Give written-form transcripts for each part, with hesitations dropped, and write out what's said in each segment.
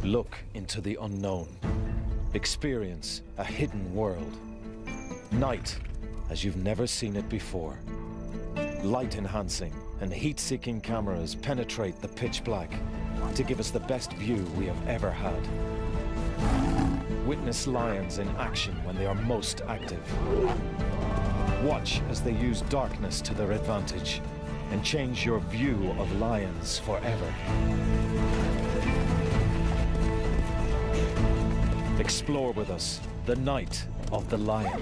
Look into the unknown. Experience a hidden world. Night as you've never seen it before. Light-enhancing and heat-seeking cameras penetrate the pitch black to give us the best view we have ever had. Witness lions in action when they are most active. Watch as they use darkness to their advantage and change your view of lions forever. Explore with us the night of the lion.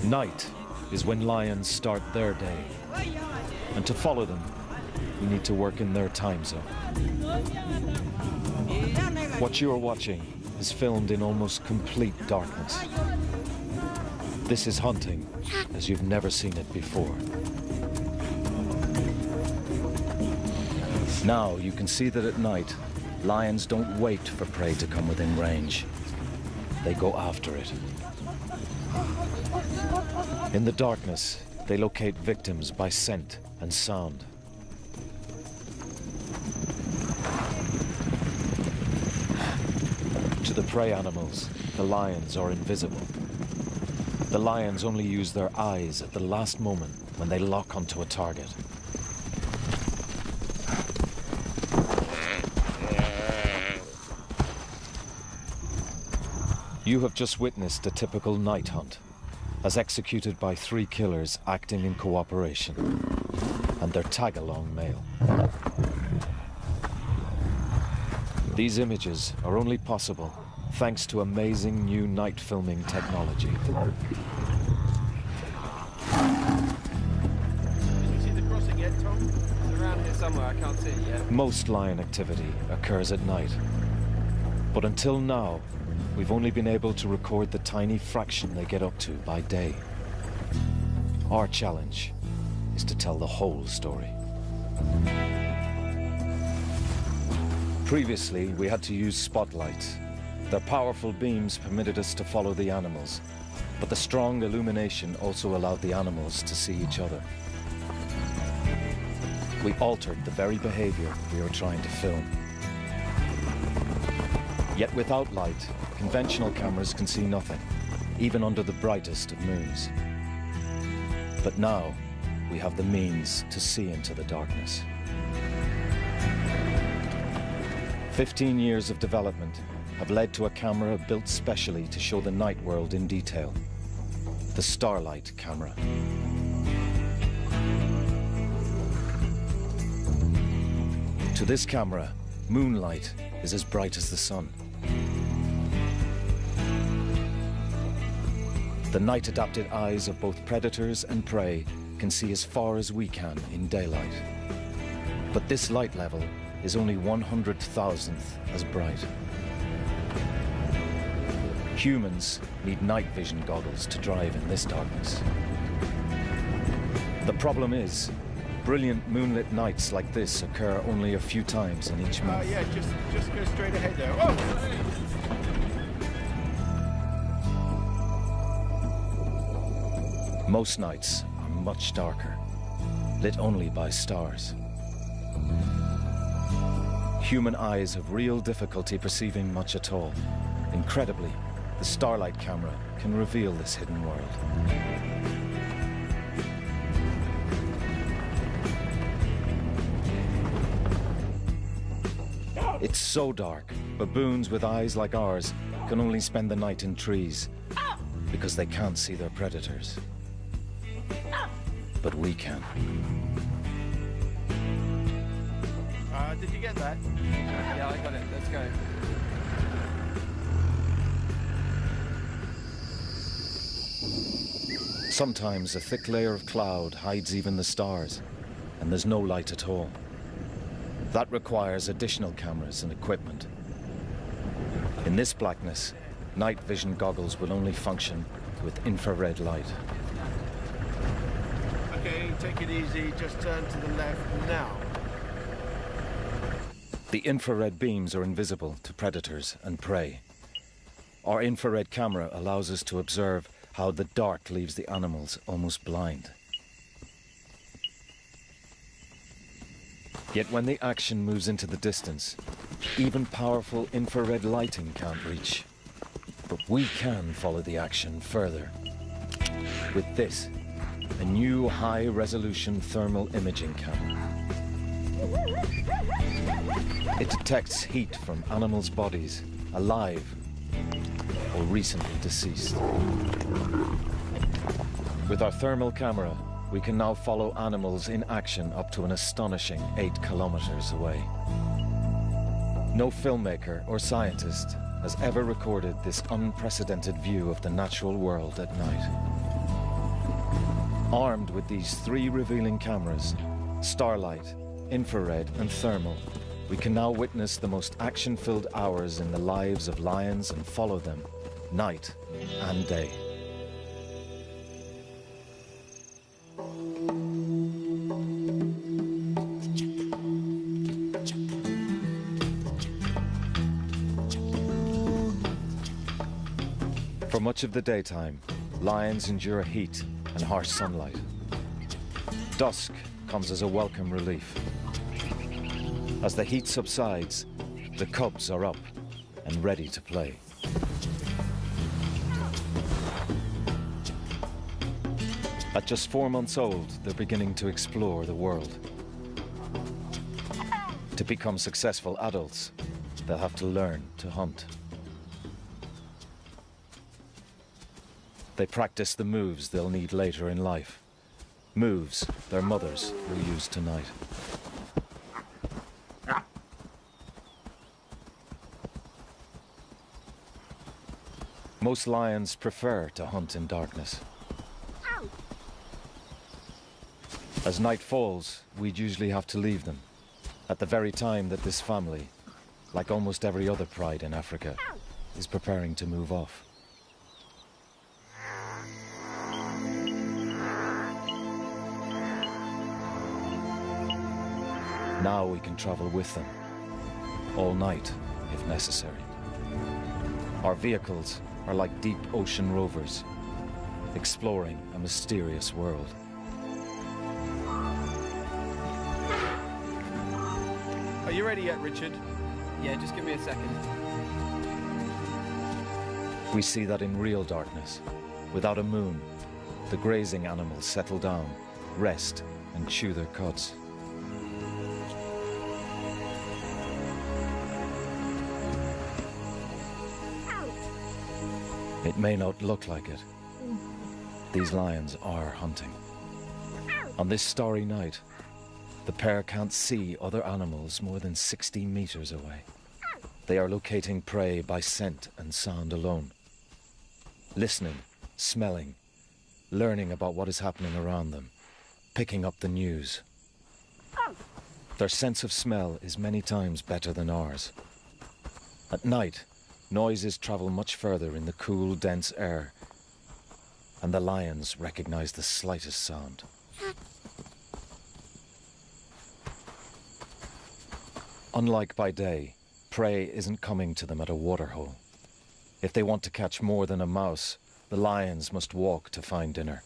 Night is when lions start their day. And to follow them, we need to work in their time zone. What you are watching is filmed in almost complete darkness. This is hunting as you've never seen it before. Now you can see that at night, lions don't wait for prey to come within range. They go after it. In the darkness, they locate victims by scent and sound. To the prey animals, the lions are invisible. The lions only use their eyes at the last moment when they lock onto a target. You have just witnessed a typical night hunt, as executed by 3 killers acting in cooperation, and their tag-along male. These images are only possible thanks to amazing new night filming technology. Can you see the crossing yet, Tom? It's around here somewhere, I can't see it yet. Most lion activity occurs at night, but until now, we've only been able to record the tiny fraction they get up to by day. Our challenge is to tell the whole story. Previously, we had to use spotlights. Their powerful beams permitted us to follow the animals, but the strong illumination also allowed the animals to see each other. We altered the very behavior we were trying to film. Yet without light, conventional cameras can see nothing, even under the brightest of moons. But now, we have the means to see into the darkness. 15 years of development have led to a camera built specially to show the night world in detail. The Starlight camera. To this camera, moonlight is as bright as the sun. The night-adapted eyes of both predators and prey can see as far as we can in daylight. But this light level is only 100,000th as bright. Humans need night vision goggles to drive in this darkness. The problem is, brilliant moonlit nights like this occur only a few times in each month. Yeah, just go straight ahead there. Oh! Most nights are much darker, lit only by stars. Human eyes have real difficulty perceiving much at all. Incredibly, the Starlight camera can reveal this hidden world. It's so dark, baboons with eyes like ours can only spend the night in trees because they can't see their predators. But we can. Did you get that? Yeah, I got it. Let's go. Sometimes a thick layer of cloud hides even the stars, and there's no light at all. That requires additional cameras and equipment. In this blackness, night vision goggles will only function with infrared light. Okay, take it easy. Just turn to the left now. The infrared beams are invisible to predators and prey. Our infrared camera allows us to observe how the dark leaves the animals almost blind. Yet when the action moves into the distance, even powerful infrared lighting can't reach. But we can follow the action further. With this, a new high-resolution thermal imaging camera. It detects heat from animals' bodies, alive or recently deceased. With our thermal camera, we can now follow animals in action up to an astonishing 8 kilometers away. No filmmaker or scientist has ever recorded this unprecedented view of the natural world at night. Armed with these 3 revealing cameras, starlight, infrared and thermal, we can now witness the most action-filled hours in the lives of lions and follow them, night and day. For much of the daytime, lions endure heat and harsh sunlight. Dusk comes as a welcome relief. As the heat subsides, the cubs are up and ready to play. At just 4 months old, they're beginning to explore the world. To become successful adults, they'll have to learn to hunt. They practice the moves they'll need later in life. Moves their mothers will use tonight. Most lions prefer to hunt in darkness. As night falls, we'd usually have to leave them, at the very time that this family, like almost every other pride in Africa, is preparing to move off. Now we can travel with them, all night if necessary. Our vehicles are like deep ocean rovers, exploring a mysterious world. Are you ready yet, Richard? Yeah, just give me a second. We see that in real darkness, without a moon, the grazing animals settle down, rest, and chew their cuds. It may not look like it. These lions are hunting. On this starry night, the pair can't see other animals more than 60 meters away. They are locating prey by scent and sound alone. Listening, smelling, learning about what is happening around them, picking up the news. Their sense of smell is many times better than ours. At night, noises travel much further in the cool, dense air, and the lions recognize the slightest sound. Unlike by day, prey isn't coming to them at a waterhole. If they want to catch more than a mouse, the lions must walk to find dinner,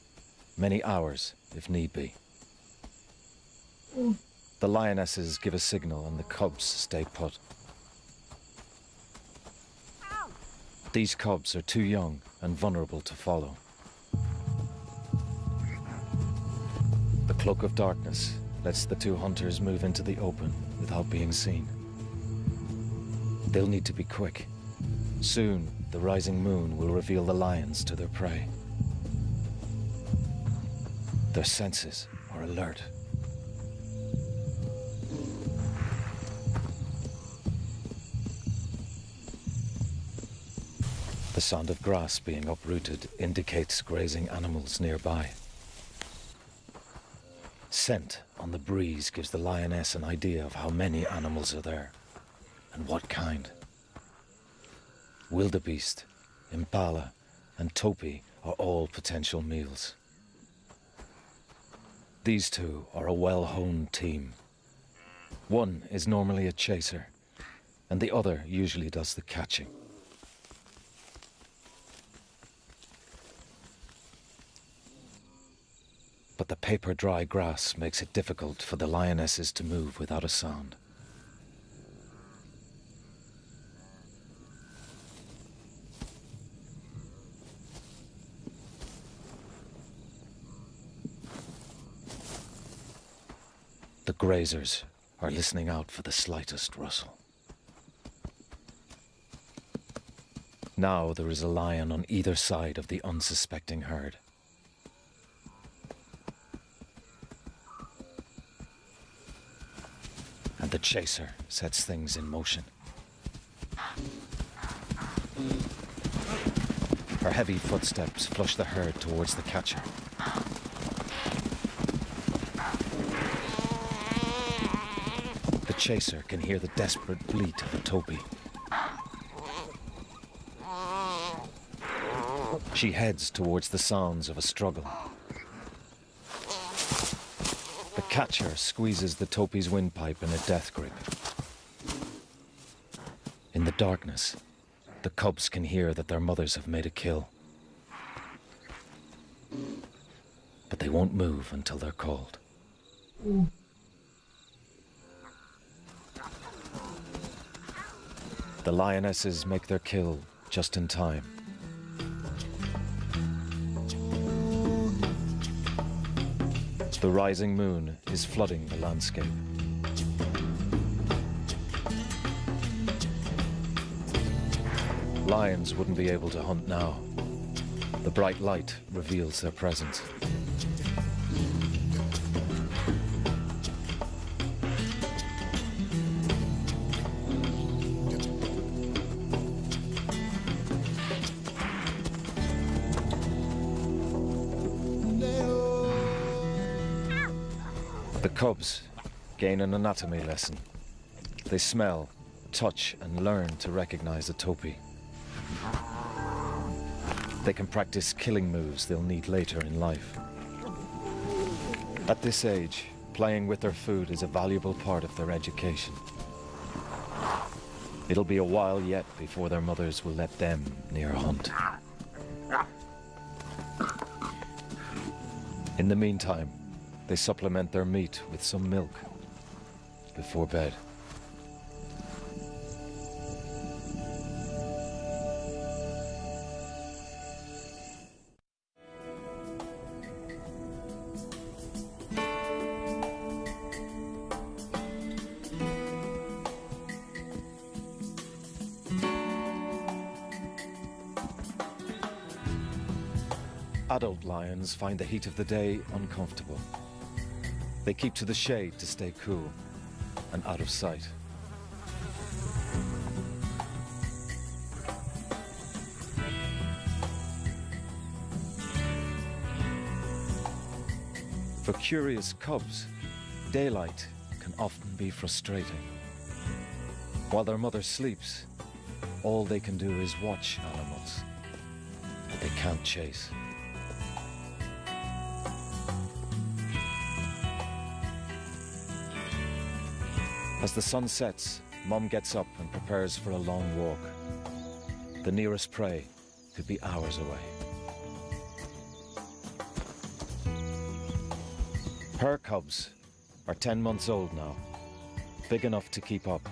many hours if need be. The lionesses give a signal and the cubs stay put. These cubs are too young and vulnerable to follow. The cloak of darkness lets the 2 hunters move into the open without being seen. They'll need to be quick. Soon, the rising moon will reveal the lions to their prey. Their senses are alert. The sound of grass being uprooted indicates grazing animals nearby. Scent on the breeze gives the lioness an idea of how many animals are there, and what kind. Wildebeest, impala, and topi are all potential meals. These 2 are a well-honed team. One is normally a chaser, and the other usually does the catching. but the paper-dry grass makes it difficult for the lionesses to move without a sound. The grazers are listening out for the slightest rustle. Now there is a lion on either side of the unsuspecting herd. And the chaser sets things in motion. Her heavy footsteps flush the herd towards the catcher. The chaser can hear the desperate bleat of a topee. She heads towards the sounds of a struggle. The catcher squeezes the topee's windpipe in a death grip. In the darkness, the cubs can hear that their mothers have made a kill. But they won't move until they're called. The lionesses make their kill just in time. The rising moon is flooding the landscape. Lions wouldn't be able to hunt now. The bright light reveals their presence. The cubs gain an anatomy lesson. They smell, touch, and learn to recognize a topee. They can practice killing moves they'll need later in life. At this age, playing with their food is a valuable part of their education. It'll be a while yet before their mothers will let them near a hunt. In the meantime, they supplement their meat with some milk before bed. Adult lions find the heat of the day uncomfortable. They keep to the shade to stay cool and out of sight. For curious cubs, daylight can often be frustrating. While their mother sleeps, all they can do is watch animals that they can't chase. As the sun sets, Mom gets up and prepares for a long walk. The nearest prey could be hours away. Her cubs are 10 months old now, big enough to keep up,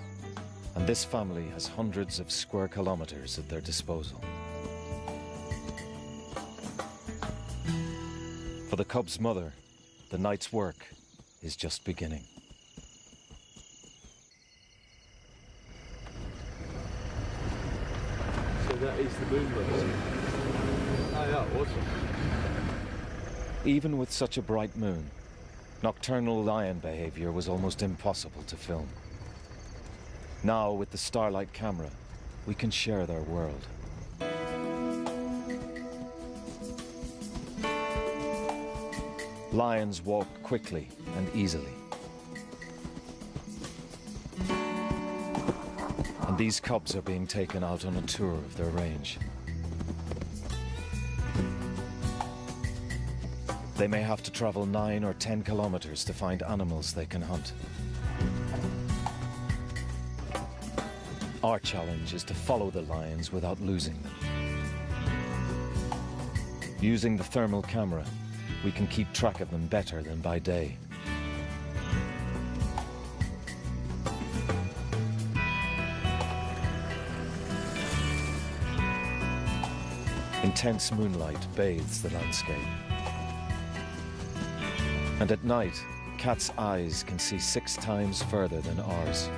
and this family has hundreds of square kilometers at their disposal. For the cub's mother, the night's work is just beginning. That is the moonlight. Oh yeah, awesome. Even with such a bright moon, nocturnal lion behavior was almost impossible to film. Now, with the Starlight camera, we can share their world. Lions walk quickly and easily. And these cubs are being taken out on a tour of their range. They may have to travel 9 or 10 kilometers to find animals they can hunt. Our challenge is to follow the lions without losing them. Using the thermal camera, we can keep track of them better than by day. Intense moonlight bathes the landscape. And at night, cats' eyes can see 6 times further than ours.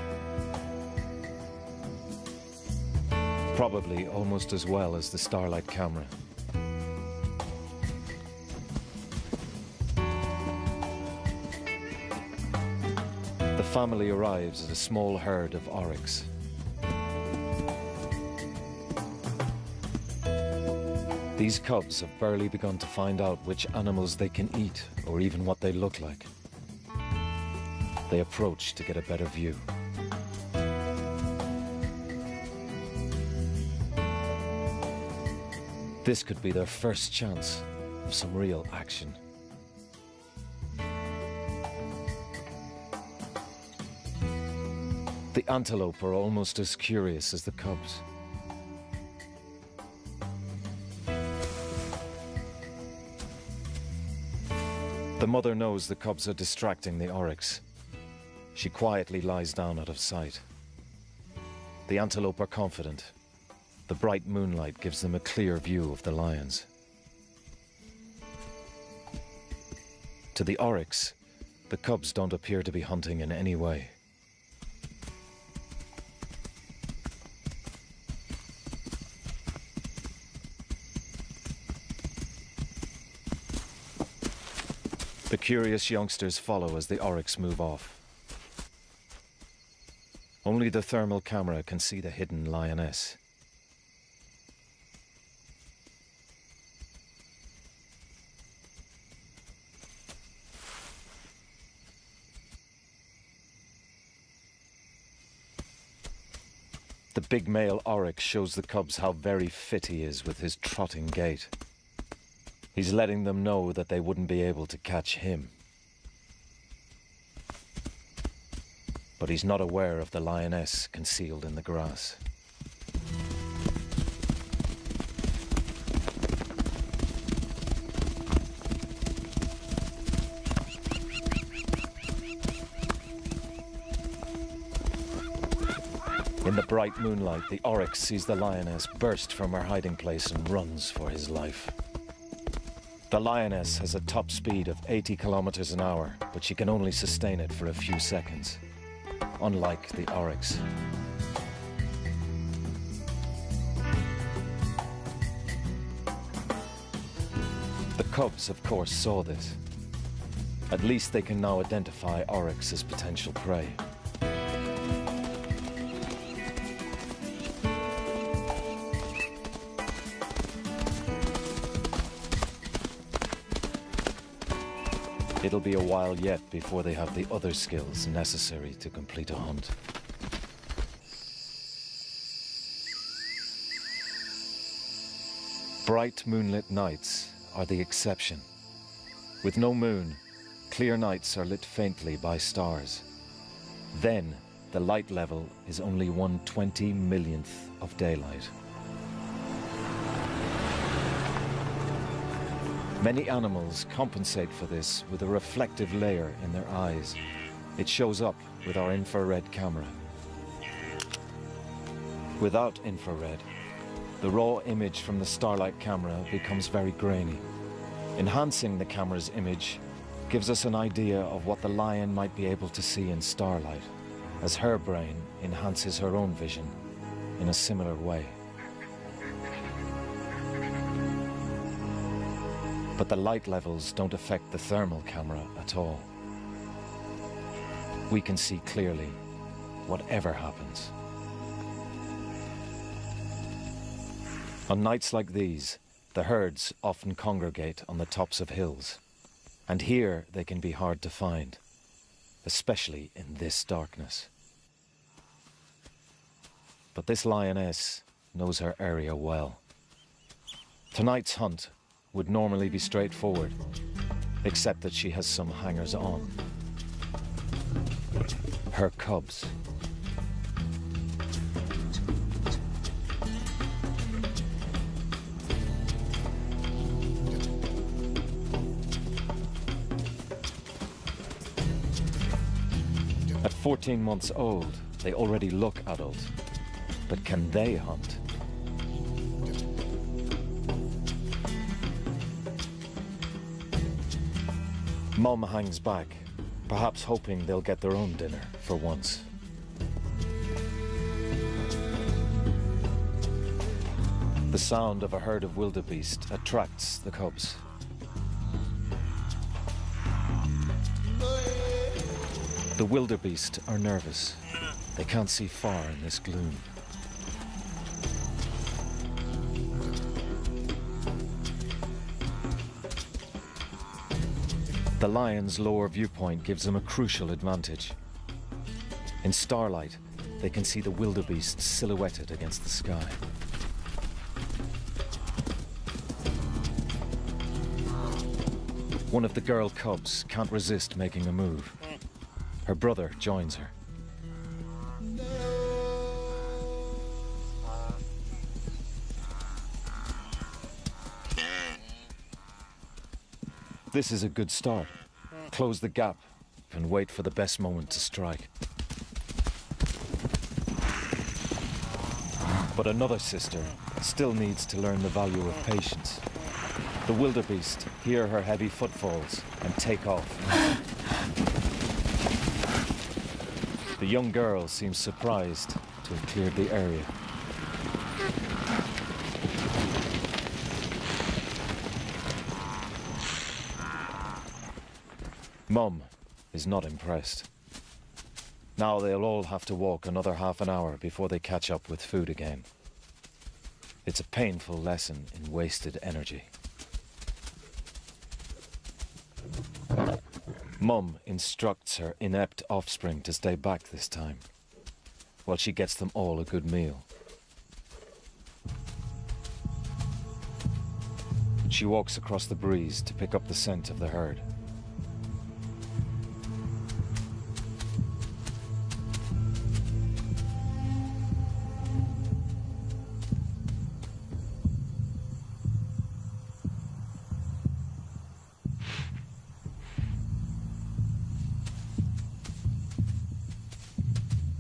Probably almost as well as the Starlight camera. The family arrives at a small herd of oryx. These cubs have barely begun to find out which animals they can eat or even what they look like. They approach to get a better view. This could be their first chance of some real action. The antelope are almost as curious as the cubs. The mother knows the cubs are distracting the oryx. She quietly lies down out of sight. The antelope are confident. The bright moonlight gives them a clear view of the lions. To the oryx, the cubs don't appear to be hunting in any way. The curious youngsters follow as the oryx move off. Only the thermal camera can see the hidden lioness. The big male oryx shows the cubs how very fit he is with his trotting gait. He's letting them know that they wouldn't be able to catch him. But he's not aware of the lioness concealed in the grass. In the bright moonlight, the oryx sees the lioness burst from her hiding place and runs for his life. The lioness has a top speed of 80 kilometers an hour, but she can only sustain it for a few seconds, unlike the oryx. The cubs, of course, saw this. At least they can now identify oryx as potential prey. It'll be a while yet before they have the other skills necessary to complete a hunt. Bright moonlit nights are the exception. With no moon, clear nights are lit faintly by stars. Then, the light level is only 1/20 millionth of daylight. Many animals compensate for this with a reflective layer in their eyes. It shows up with our infrared camera. Without infrared, the raw image from the Starlight camera becomes very grainy. Enhancing the camera's image gives us an idea of what the lion might be able to see in starlight, as her brain enhances her own vision in a similar way. But the light levels don't affect the thermal camera at all. We can see clearly whatever happens. On nights like these, the herds often congregate on the tops of hills, and here they can be hard to find, especially in this darkness. But this lioness knows her area well. Tonight's hunt would normally be straightforward, except that she has some hangers-on. Her cubs. 14 months old, they already look adult. But can they hunt? Mum hangs back, perhaps hoping they'll get their own dinner for once. The sound of a herd of wildebeest attracts the cubs. The wildebeest are nervous. They can't see far in this gloom. The lion's lower viewpoint gives them a crucial advantage. In starlight, they can see the wildebeest silhouetted against the sky. One of the girl cubs can't resist making a move. Her brother joins her. This is a good start. Close the gap and wait for the best moment to strike. But another sister still needs to learn the value of patience. The wildebeest hear her heavy footfalls and take off. The young girl seems surprised to have cleared the area. Mum is not impressed. Now they'll all have to walk another half an hour before they catch up with food again. It's a painful lesson in wasted energy. Mum instructs her inept offspring to stay back this time, while she gets them all a good meal. She walks across the breeze to pick up the scent of the herd.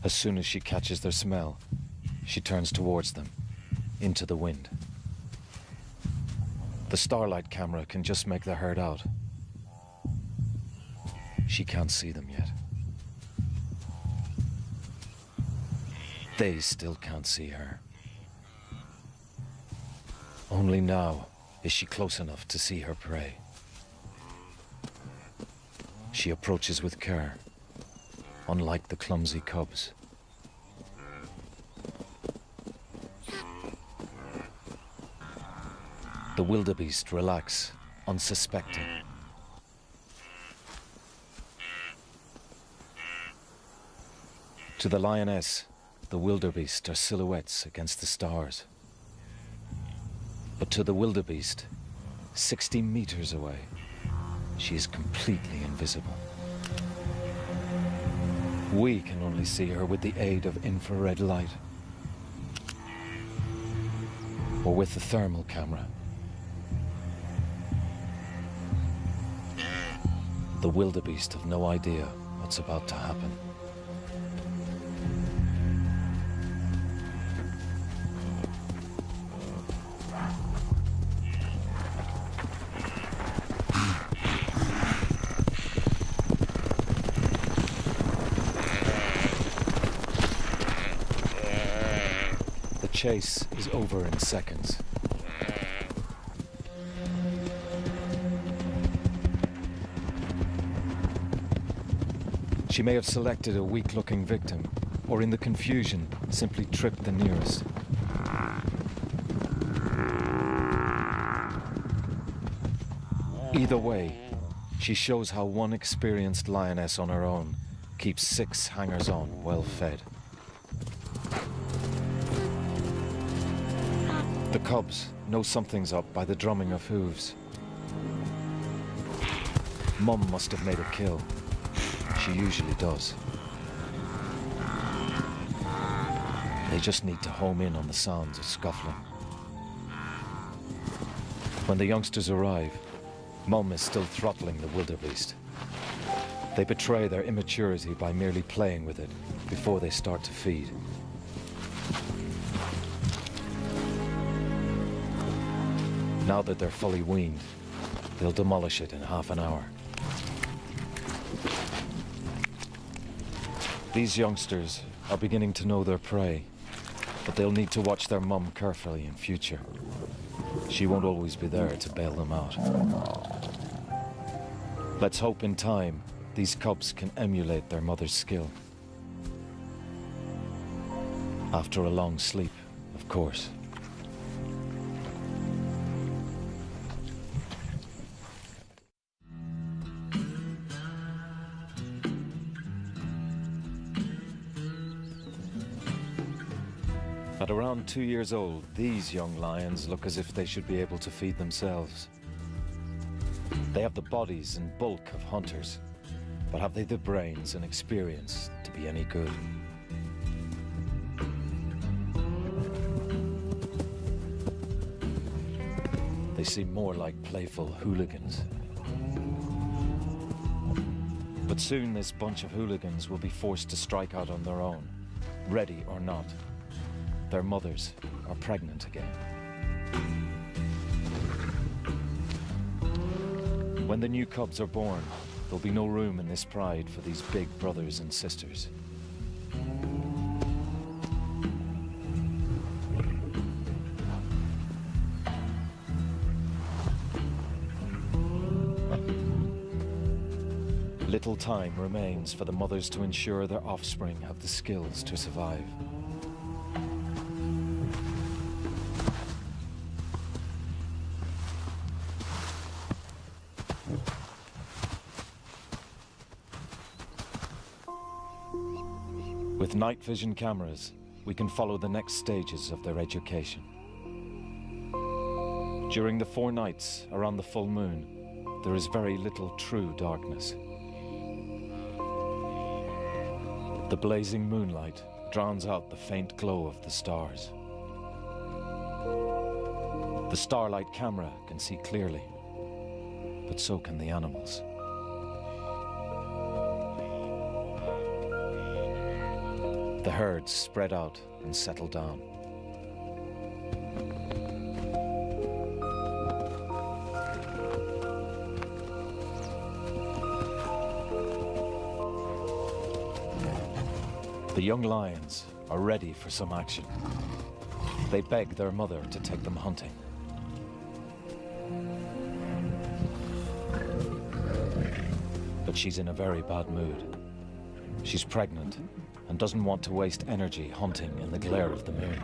As soon as she catches their smell, she turns towards them, into the wind. The starlight camera can just make the herd out. She can't see them yet. They still can't see her. Only now is she close enough to see her prey. She approaches with care, unlike the clumsy cubs. The wildebeest relax, unsuspecting. To the lioness, the wildebeest are silhouettes against the stars. But to the wildebeest, 60 meters away, she is completely invisible. We can only see her with the aid of infrared light, or with the thermal camera. The wildebeest have no idea what's about to happen. The chase is over in seconds. She may have selected a weak-looking victim, or in the confusion, simply tripped the nearest. Either way, she shows how one experienced lioness on her own keeps 6 hangers-on well fed. The cubs know something's up by the drumming of hooves. Mum must have made a kill. She usually does. They just need to home in on the sounds of scuffling. When the youngsters arrive, Mum is still throttling the wildebeest. They betray their immaturity by merely playing with it before they start to feed. Now that they're fully weaned, they'll demolish it in half an hour. These youngsters are beginning to know their prey, but they'll need to watch their mum carefully in future. She won't always be there to bail them out. Let's hope in time these cubs can emulate their mother's skill. After a long sleep, of course. At around 2 years old, these young lions look as if they should be able to feed themselves. They have the bodies and bulk of hunters, but have they the brains and experience to be any good? They seem more like playful hooligans. But soon this bunch of hooligans will be forced to strike out on their own, ready or not. Their mothers are pregnant again. When the new cubs are born, there'll be no room in this pride for these big brothers and sisters. Little time remains for the mothers to ensure their offspring have the skills to survive. With night vision cameras, we can follow the next stages of their education. During the 4 nights around the full moon, there is very little true darkness. The blazing moonlight drowns out the faint glow of the stars. The starlight camera can see clearly, but so can the animals. The herds spread out and settle down. The young lions are ready for some action. They beg their mother to take them hunting. But she's in a very bad mood. She's pregnant and doesn't want to waste energy hunting in the glare of the moon.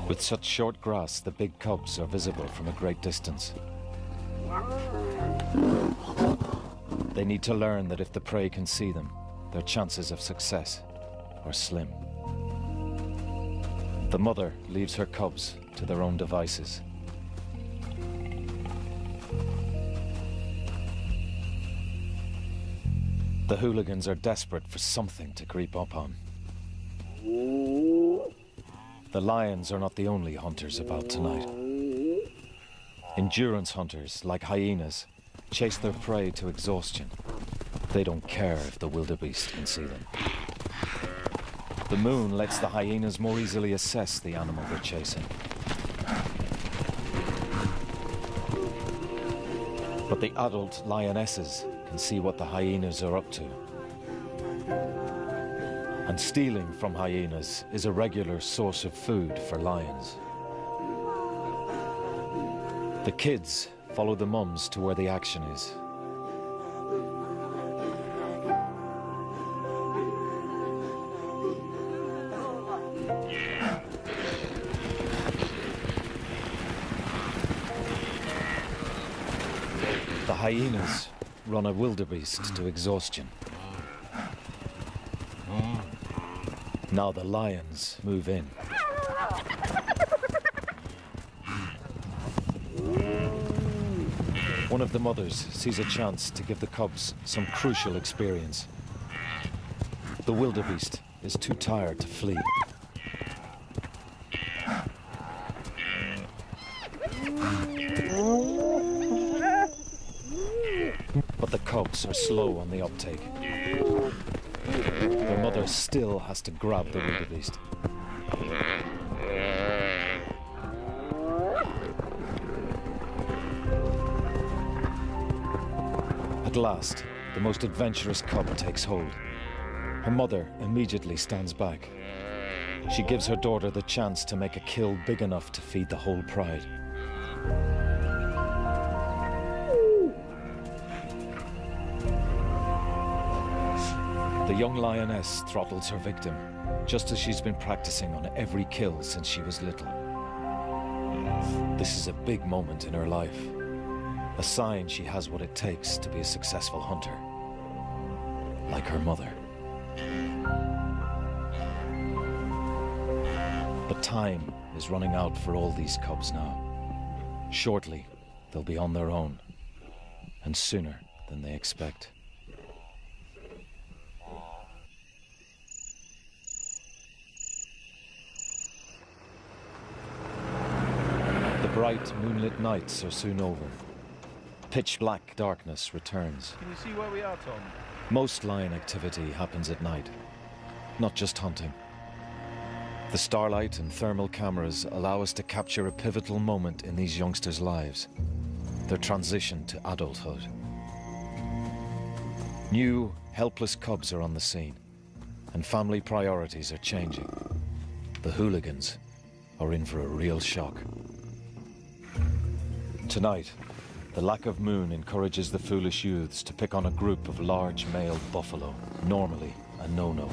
With such short grass, the big cubs are visible from a great distance. They need to learn that if the prey can see them, their chances of success are slim. The mother leaves her cubs to their own devices. The hooligans are desperate for something to creep up on. The lions are not the only hunters about tonight. Endurance hunters, like hyenas, chase their prey to exhaustion. They don't care if the wildebeest can see them. The moon lets the hyenas more easily assess the animal they're chasing. But the adult lionesses can see what the hyenas are up to. And stealing from hyenas is a regular source of food for lions. The kids follow the mums to where the action is. The hyenas run a wildebeest to exhaustion. Now the lions move in. One of the mothers sees a chance to give the cubs some crucial experience. The wildebeest is too tired to flee. But the cubs are slow on the uptake. Their mother still has to grab the wildebeest. At last, the most adventurous cub takes hold. Her mother immediately stands back. She gives her daughter the chance to make a kill big enough to feed the whole pride. The young lioness throttles her victim, just as she's been practicing on every kill since she was little. This is a big moment in her life, a sign she has what it takes to be a successful hunter, like her mother. But time is running out for all these cubs now. Shortly, they'll be on their own, and sooner than they expect. The bright, moonlit nights are soon over. Pitch black darkness returns. Can you see where we are, Tom? Most lion activity happens at night, not just hunting. The starlight and thermal cameras allow us to capture a pivotal moment in these youngsters' lives, their transition to adulthood. New, helpless cubs are on the scene, and family priorities are changing. The hooligans are in for a real shock. Tonight, the lack of moon encourages the foolish youths to pick on a group of large male buffalo, normally a no-no.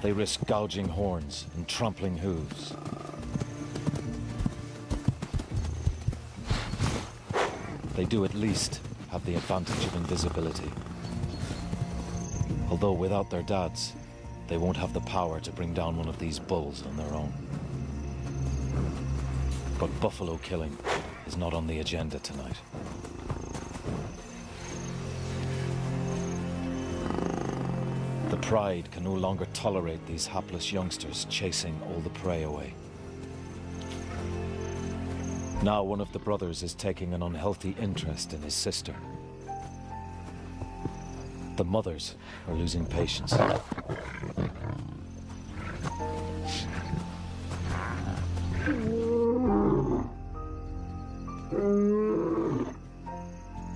They risk gouging horns and trampling hooves. They do at least have the advantage of invisibility. Although without their dads, they won't have the power to bring down one of these bulls on their own. But buffalo killing is not on the agenda tonight. The pride can no longer tolerate these hapless youngsters chasing all the prey away. Now one of the brothers is taking an unhealthy interest in his sister. The mothers are losing patience.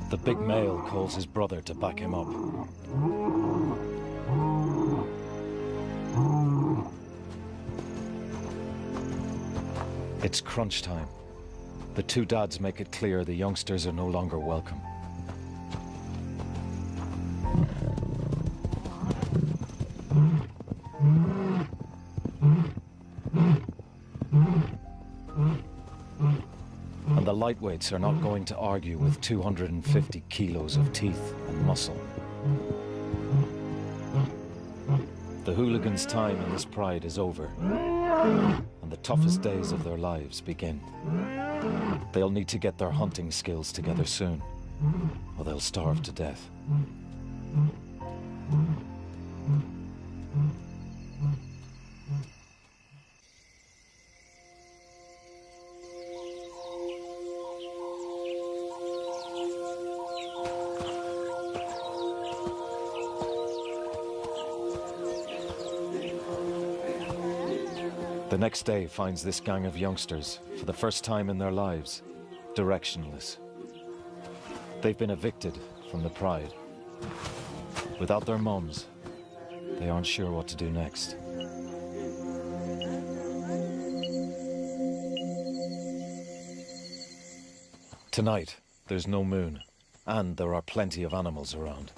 The big male calls his brother to back him up. It's crunch time. The two dads make it clear the youngsters are no longer welcome. And the lightweights are not going to argue with 250 kilos of teeth and muscle. The hooligans' time in this pride is over, and the toughest days of their lives begin. They'll need to get their hunting skills together soon, or they'll starve to death. The next day finds this gang of youngsters, for the first time in their lives, directionless. They've been evicted from the pride. Without their mums, they aren't sure what to do next. Tonight, there's no moon, and there are plenty of animals around.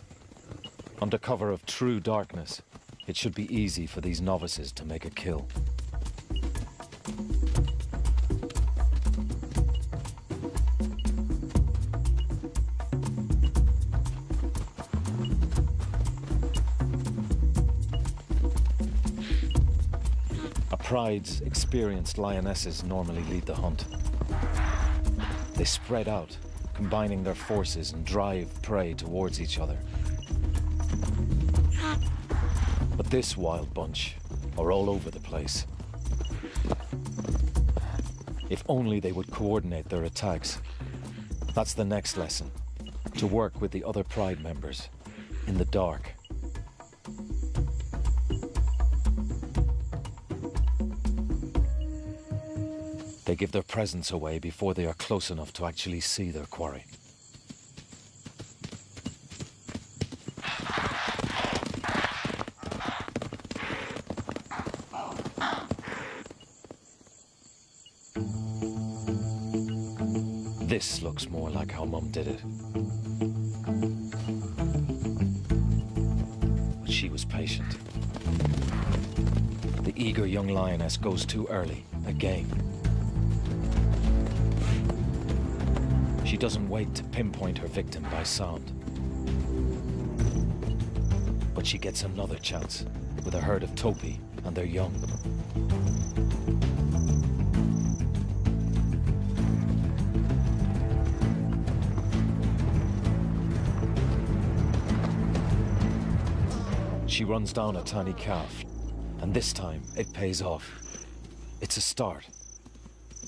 Under cover of true darkness, it should be easy for these novices to make a kill. A pride's experienced lionesses normally lead the hunt. They spread out, combining their forces and drive prey towards each other. But this wild bunch are all over the place. If only they would coordinate their attacks. That's the next lesson, to work with the other Pride members in the dark. They give their presence away before they are close enough to actually see their quarry. This looks more like how Mum did it. But she was patient. The eager young lioness goes too early, again. She doesn't wait to pinpoint her victim by sound. But she gets another chance with a herd of topi and their young. She runs down a tiny calf, and this time it pays off. It's a start.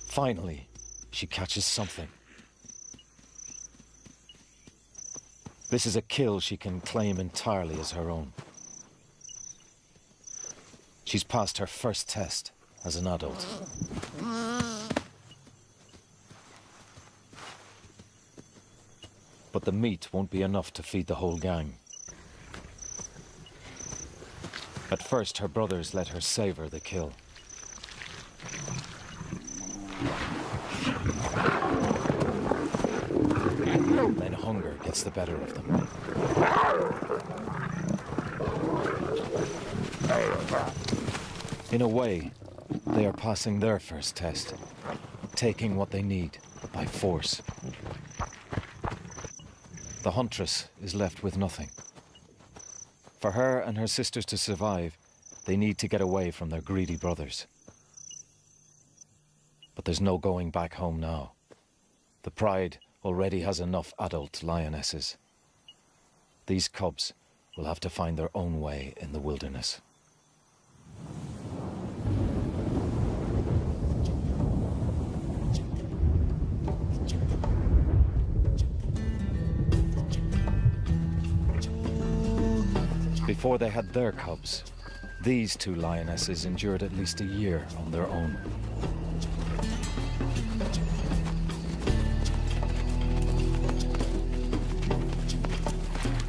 Finally, she catches something. This is a kill she can claim entirely as her own. She's passed her first test as an adult. But the meat won't be enough to feed the whole gang. At first, her brothers let her savor the kill. Then hunger gets the better of them. In a way, they are passing their first test, taking what they need by force. The huntress is left with nothing. For her and her sisters to survive, they need to get away from their greedy brothers. But there's no going back home now. The Pride already has enough adult lionesses. These cubs will have to find their own way in the wilderness. Before they had their cubs, these two lionesses endured at least a year on their own.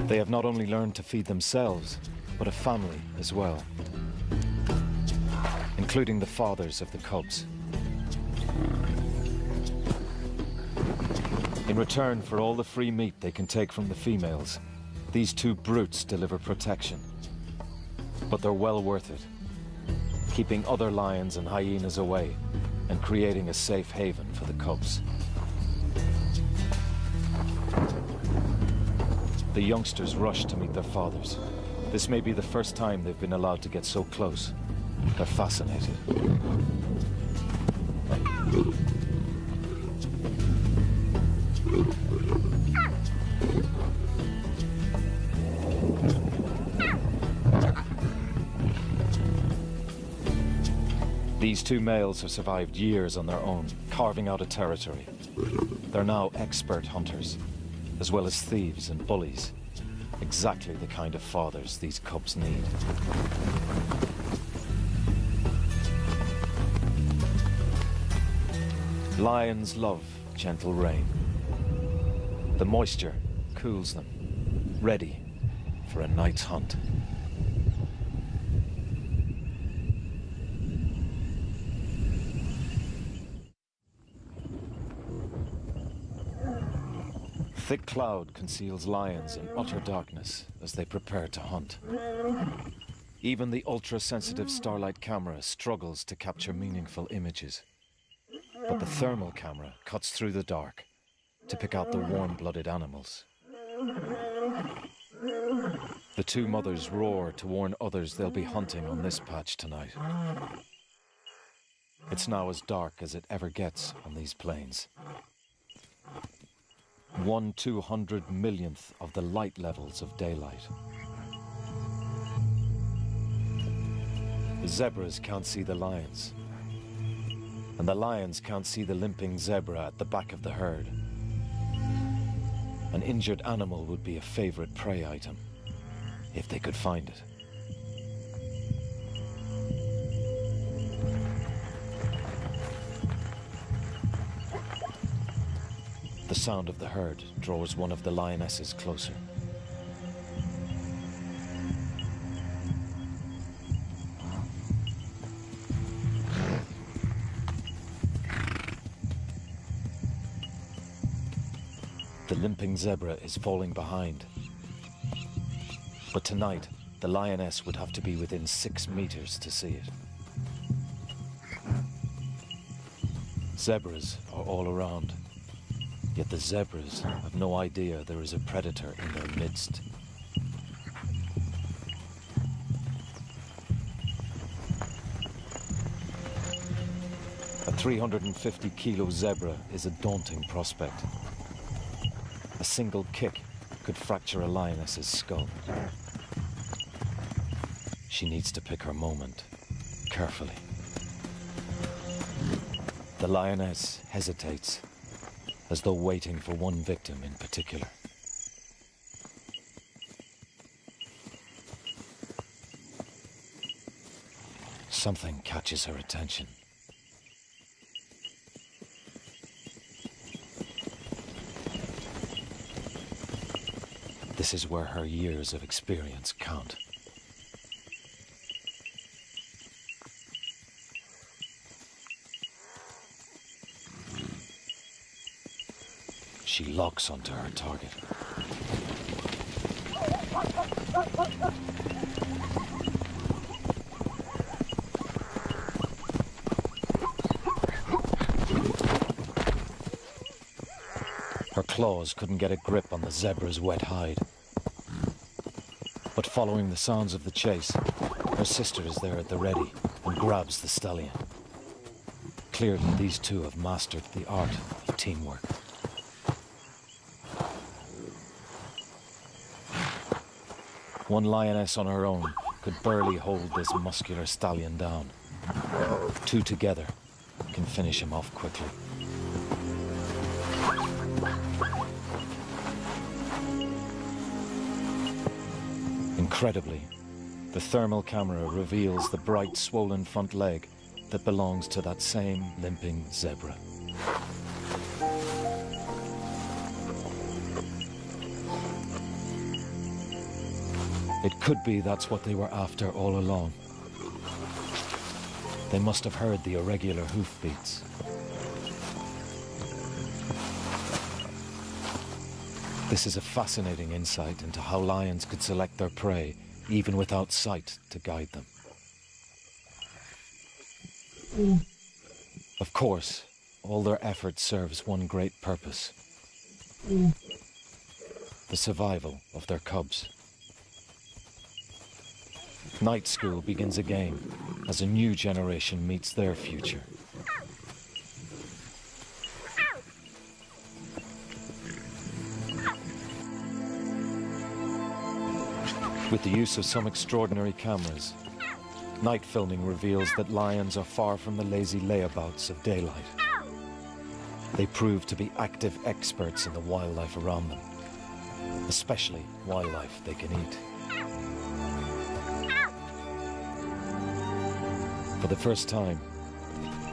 They have not only learned to feed themselves, but a family as well, including the fathers of the cubs. In return for all the free meat they can take from the females, these two brutes deliver protection. But they're well worth it, keeping other lions and hyenas away and creating a safe haven for the cubs. The youngsters rush to meet their fathers. This may be the first time they've been allowed to get so close. They're fascinated. These two males have survived years on their own, carving out a territory. They're now expert hunters, as well as thieves and bullies. Exactly the kind of fathers these cubs need. Lions love gentle rain. The moisture cools them, ready for a night's hunt. Thick cloud conceals lions in utter darkness as they prepare to hunt. Even the ultra-sensitive Starlight camera struggles to capture meaningful images. But the thermal camera cuts through the dark to pick out the warm-blooded animals. The two mothers roar to warn others they'll be hunting on this patch tonight. It's now as dark as it ever gets on these plains. 1/200 millionth of the light levels of daylight. The zebras can't see the lions, and the lions can't see the limping zebra at the back of the herd. An injured animal would be a favorite prey item, if they could find it. The sound of the herd draws one of the lionesses closer. The limping zebra is falling behind. But tonight, the lioness would have to be within 6 meters to see it. Zebras are all around, yet the zebras have no idea there is a predator in their midst. A 350-kilo zebra is a daunting prospect. A single kick could fracture a lioness's skull. She needs to pick her moment carefully. The lioness hesitates, as though waiting for one victim in particular. Something catches her attention. This is where her years of experience count. She locks onto her target. Her claws couldn't get a grip on the zebra's wet hide. But following the sounds of the chase, her sister is there at the ready and grabs the stallion. Clearly, these two have mastered the art of teamwork. One lioness on her own could barely hold this muscular stallion down. Two together can finish him off quickly. Incredibly, the thermal camera reveals the bright, swollen front leg that belongs to that same limping zebra. It could be that's what they were after all along. They must have heard the irregular hoofbeats. This is a fascinating insight into how lions could select their prey, even without sight to guide them. Of course, all their effort serves one great purpose: the survival of their cubs. Night school begins again as a new generation meets their future. With the use of some extraordinary cameras, night filming reveals that lions are far from the lazy layabouts of daylight. They prove to be active experts in the wildlife around them, especially wildlife they can eat. For the first time,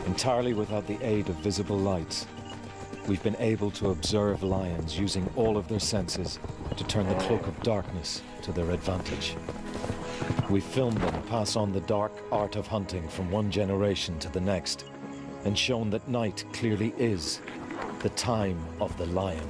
entirely without the aid of visible lights, we've been able to observe lions using all of their senses to turn the cloak of darkness to their advantage. We've filmed them pass on the dark art of hunting from one generation to the next, and shown that night clearly is the time of the lion.